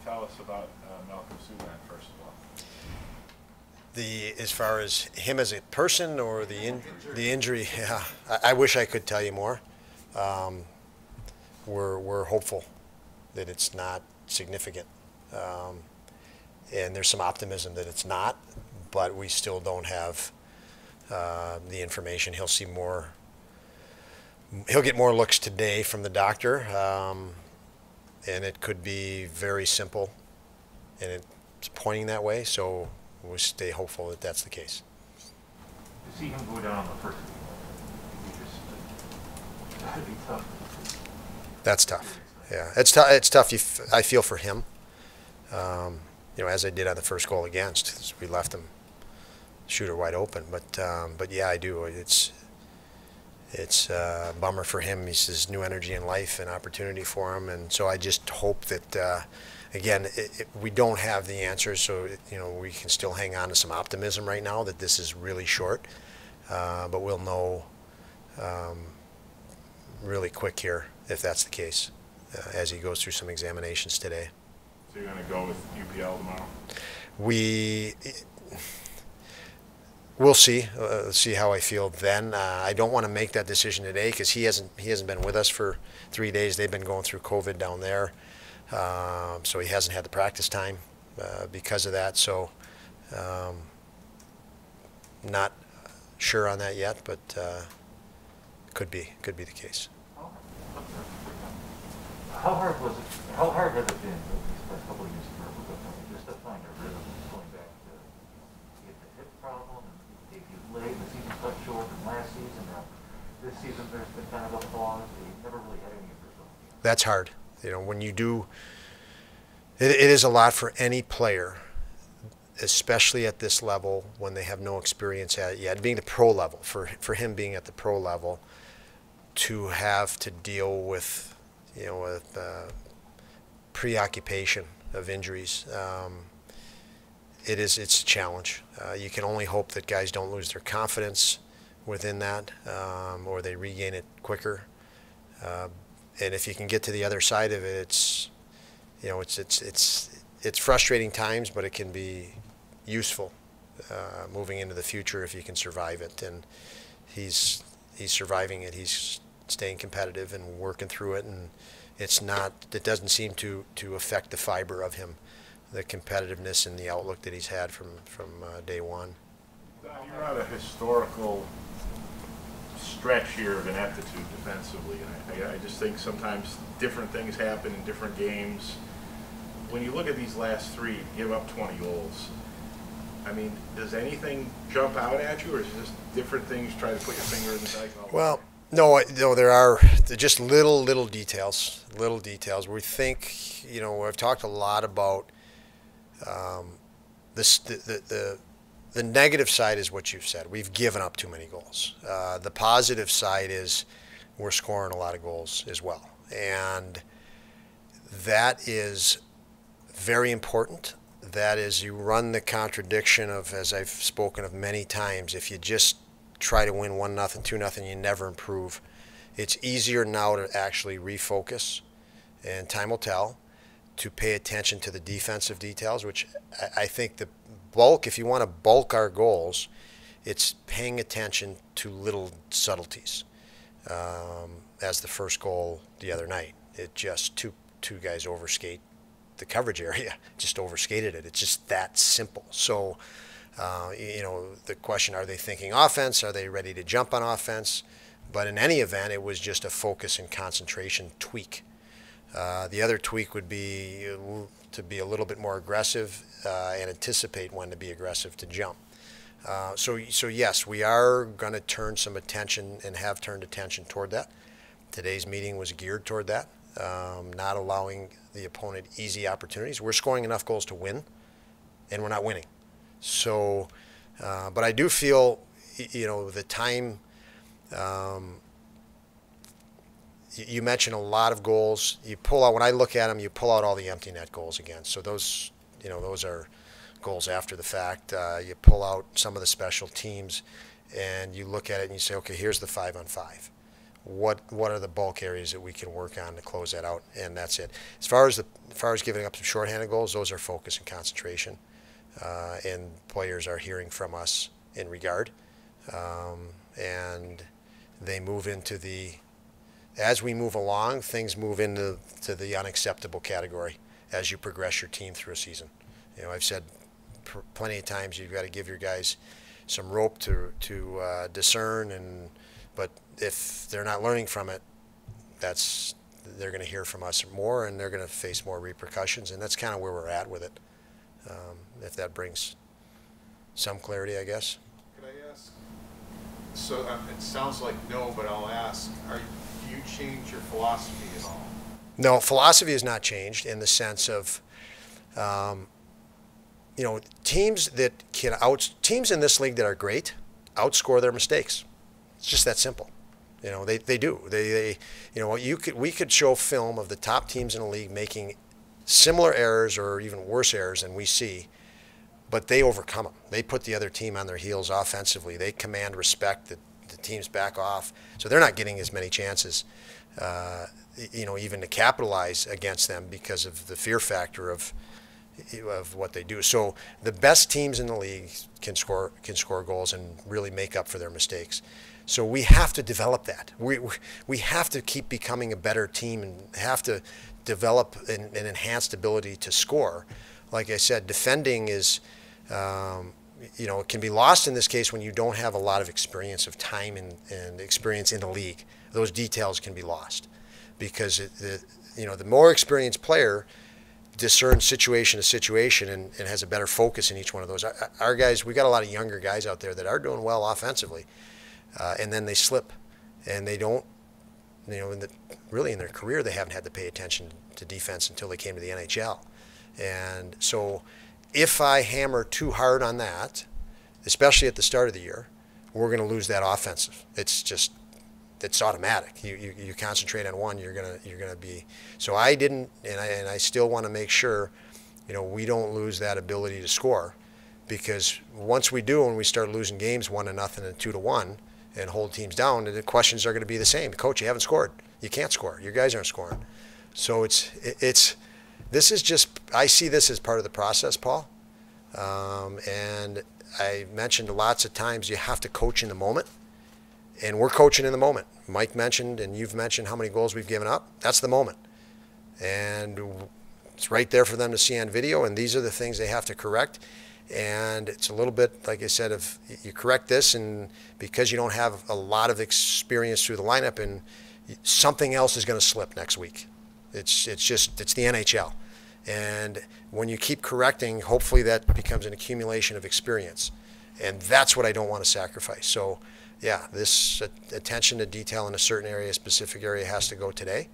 tell us about Malcolm Subban, first of all? As far as him as a person or the injury, yeah, I wish I could tell you more. We're hopeful that it's not significant, and there's some optimism that it's not, but we still don't have the information. He'll get more looks today from the doctor, and it could be very simple, and it's pointing that way. So we'll stay hopeful that that's the case. To see him go down on the first that'd be tough. That's tough. Yeah, it's tough. It's tough. I feel for him. As I did on the first goal against, we left him shooter wide open. But yeah, I do. It's a bummer for him. He says new energy in life and opportunity for him, and so I just hope that. Again, we don't have the answers, so we can still hang on to some optimism right now that this is really short, but we'll know really quick here if that's the case as he goes through some examinations today. So you're going to go with UPL tomorrow? We'll see how I feel then. I don't want to make that decision today because he hasn't been with us for 3 days. They've been going through COVID down there. So he hasn't had the practice time because of that. So not sure on that yet, but could be the case. How hard was it? How hard has it been these past couple of years for just to find a rhythm going back to get the hip problem and debut late, the season cut short from last season. This season there's been kind of a pause. You never really had any of yourself. That's hard. When you do, it is a lot for any player, especially at this level when they have no experience at it yet. Being the pro level, for him being at the pro level, to have to deal with, with preoccupation of injuries, it's a challenge. You can only hope that guys don't lose their confidence within that, or they regain it quicker. And if you can get to the other side of it, it's frustrating times, but it can be useful moving into the future if you can survive it. And he's surviving it. He's staying competitive and working through it, and it doesn't seem to affect the fiber of him, the competitiveness and the outlook that he's had from day one. You're at a historical stretch here of ineptitude defensively, and I just think sometimes different things happen in different games. When you look at these last three, give up 20 goals. I mean, does anything jump out at you, or is it just different things try to put your finger in the dike? Well, no, there are just little details. We think, I've talked a lot about the negative side is what you've said. We've given up too many goals. The positive side is we're scoring a lot of goals as well. And that is very important. That is, you run the contradiction of, as I've spoken of many times, if you just try to win 1-0, 2-0, you never improve. It's easier now to actually refocus, and time will tell, to pay attention to the defensive details, which I think the bulk, if you want to bulk our goals, it's paying attention to little subtleties. As the first goal the other night, it just two guys overskate the coverage area, just overskated it. It's just that simple. So, the question, are they thinking offense? Are they ready to jump on offense? But in any event, it was just a focus and concentration tweak. The other tweak would be to be a little bit more aggressive and anticipate when to be aggressive to jump. So yes, we are going to turn some attention and have turned attention toward that. Today's meeting was geared toward that, not allowing the opponent easy opportunities. We're scoring enough goals to win, and we're not winning. So, but I do feel, the time. You mentioned a lot of goals. You pull out, when I look at them, you pull out all the empty net goals again. So those are goals after the fact. You pull out some of the special teams, and you look at it and you say, okay, here's the 5-on-5. what are the bulk areas that we can work on to close that out, and that's it. As far as giving up some shorthanded goals, those are focus and concentration, and players are hearing from us in regard, and they move into as we move along, things move into the unacceptable category as you progress your team through a season. You know, I've said plenty of times you've got to give your guys some rope to discern, but if they're not learning from it, they're going to hear from us more, and they're going to face more repercussions, and that's kind of where we're at with it. If that brings some clarity, I guess. Could I ask? So it sounds like no, but I'll ask. Do you change your philosophy at all? No, philosophy has not changed in the sense of, teams teams in this league that are great outscore their mistakes. It's just that simple. You know, they do. We could show film of the top teams in the league making similar errors or even worse errors than we see, but they overcome them. They put the other team on their heels offensively. They command respect. The teams back off, so they're not getting as many chances, even to capitalize against them because of the fear factor of what they do. So the best teams in the league can score goals and really make up for their mistakes. So we have to develop that. We have to keep becoming a better team and have to develop an enhanced ability to score. Like I said, defending is, it can be lost in this case when you don't have a lot of experience of time and experience in the league. Those details can be lost because the more experienced player discerns situation to situation and has a better focus in each one of those. Our guys, we got a lot of younger guys out there that are doing well offensively, and then they slip, and they don't, really in their career they haven't had to pay attention to defense until they came to the NHL. And so if I hammer too hard on that, especially at the start of the year, we're going to lose that offensive. It's automatic. You concentrate on one, you're gonna be. So I didn't, and I still want to make sure, we don't lose that ability to score, because once we do, when we start losing games 1-0 and 2-1, and hold teams down, the questions are going to be the same. Coach, you haven't scored. You can't score. Your guys aren't scoring. So this is just, I see this as part of the process, Paul. And I mentioned lots of times you have to coach in the moment, and we're coaching in the moment. Mike mentioned, and you've mentioned how many goals we've given up. That's the moment. And it's right there for them to see on video, and these are the things they have to correct. And it's a little bit, like I said, if you correct this, and because you don't have a lot of experience through the lineup, and something else is going to slip next week. It's the NHL. And when you keep correcting, hopefully that becomes an accumulation of experience. And that's what I don't want to sacrifice. So, yeah, this attention to detail in a certain area, a specific area, has to go today,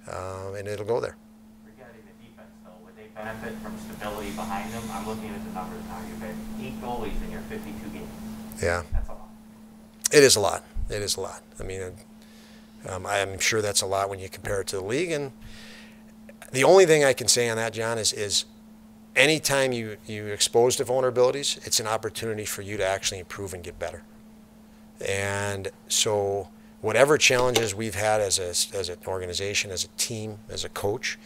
and it'll go there. Regarding the defense, though, would they benefit from stability behind them? I'm looking at the numbers now. You've had 8 goalies in your 52 games. Yeah. That's a lot. It is a lot. It is a lot. I mean, I'm sure that's a lot when you compare it to the league. And the only thing I can say on that, John, is anytime you expose to vulnerabilities, it's an opportunity for you to actually improve and get better. And so whatever challenges we've had as an organization, as a team, as a coach,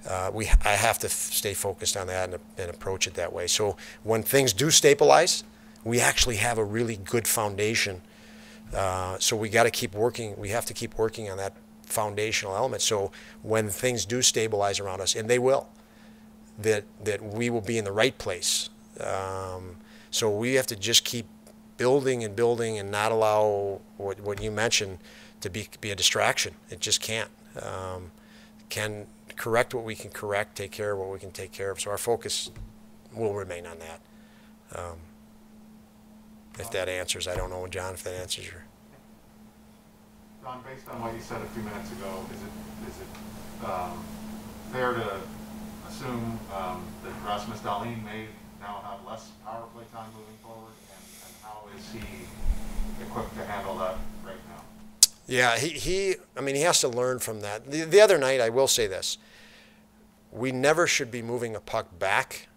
I have to stay focused on that and approach it that way. So when things do stabilize, we actually have a really good foundation. So we got to keep working. We have to keep working on that foundational element. So when things do stabilize around us, and they will, that we will be in the right place. So we have to just keep building and building, and not allow what you mentioned to be a distraction. It just can't. Can correct what we can correct, take care of what we can take care of. So our focus will remain on that. If that answers, I don't know, John, if that answers your. Don, based on what you said a few minutes ago, is it fair to assume that Rasmus Dahlin may now have less power play time moving forward, and how is he equipped to handle that right now? Yeah, he has to learn from that. The other night, I will say this: we never should be moving a puck back,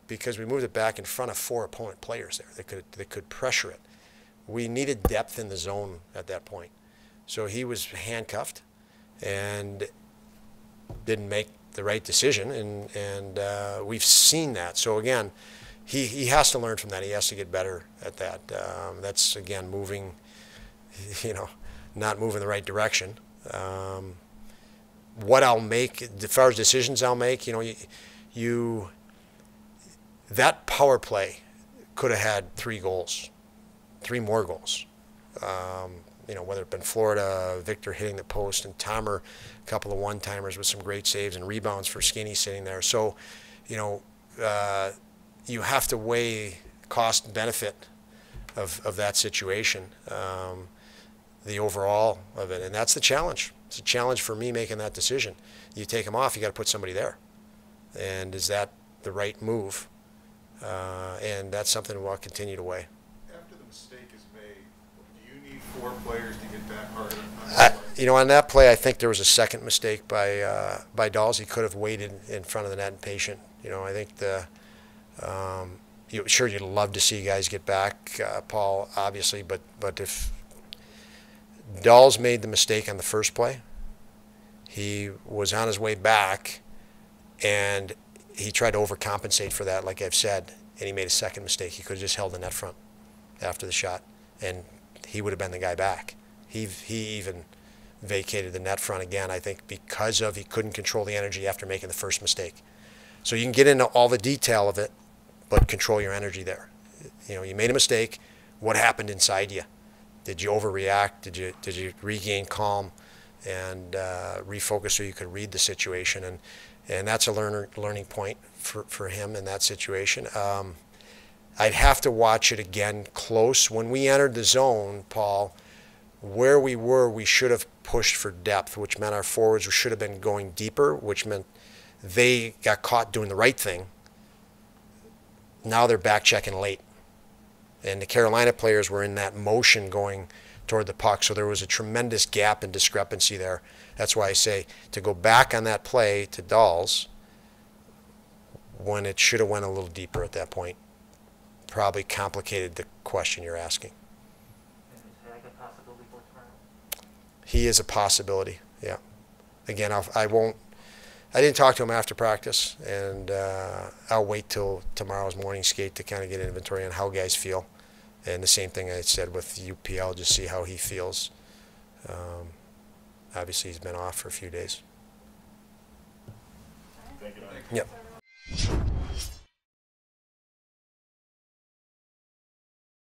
because we moved it back in front of 4 opponent players there that could pressure it. We needed depth in the zone at that point. So he was handcuffed and didn't make the right decision, and we've seen that. So again, he has to learn from that. He has to get better at that. That's, again, moving, not moving the right direction. What I'll make, as far as decisions I'll make, that power play could have had 3 more goals. Whether it been Florida, Victor hitting the post, and Tomer, a couple of one-timers with some great saves and rebounds for Skinny sitting there. So, you have to weigh cost and benefit of that situation, the overall of it, and that's the challenge. It's a challenge for me making that decision. You take him off, you got to put somebody there, and is that the right move? And that's something we'll continue to weigh. After the mistake is made, do you need 4 players to get back harder? On that play, I think there was a second mistake by Dawes. He could have waited in front of the net and patient. I think sure, you'd love to see guys get back, Paul, obviously, but if Dawes made the mistake on the first play, he was on his way back, and he tried to overcompensate for that, like I've said, and he made a second mistake. He could have just held the net front after the shot, and he would have been the guy back. He even vacated the net front again, I think, because he couldn't control the energy after making the first mistake. So you can get into all the detail of it, but control your energy there. You made a mistake. What happened inside you? Did you overreact? Did you regain calm and refocus so you could read the situation? And that's a learning point for him in that situation. I'd have to watch it again close. When we entered the zone, Paul, where we were, we should have pushed for depth, which meant our forwards should have been going deeper, which meant they got caught doing the right thing. Now they're back checking late. And the Carolina players were in that motion going toward the puck, so there was a tremendous gap and discrepancy there. That's why I say to go back on that play to Dawes when it should have went a little deeper at that point probably complicated the question you're asking. And is Hag a possibility for tomorrow? He is a possibility, yeah. Again, I didn't talk to him after practice, and I'll wait till tomorrow's morning skate to kind of get an inventory on how guys feel. And the same thing I said with UPL, just see how he feels. Obviously, he's been off for a few days. Thank you. Yep.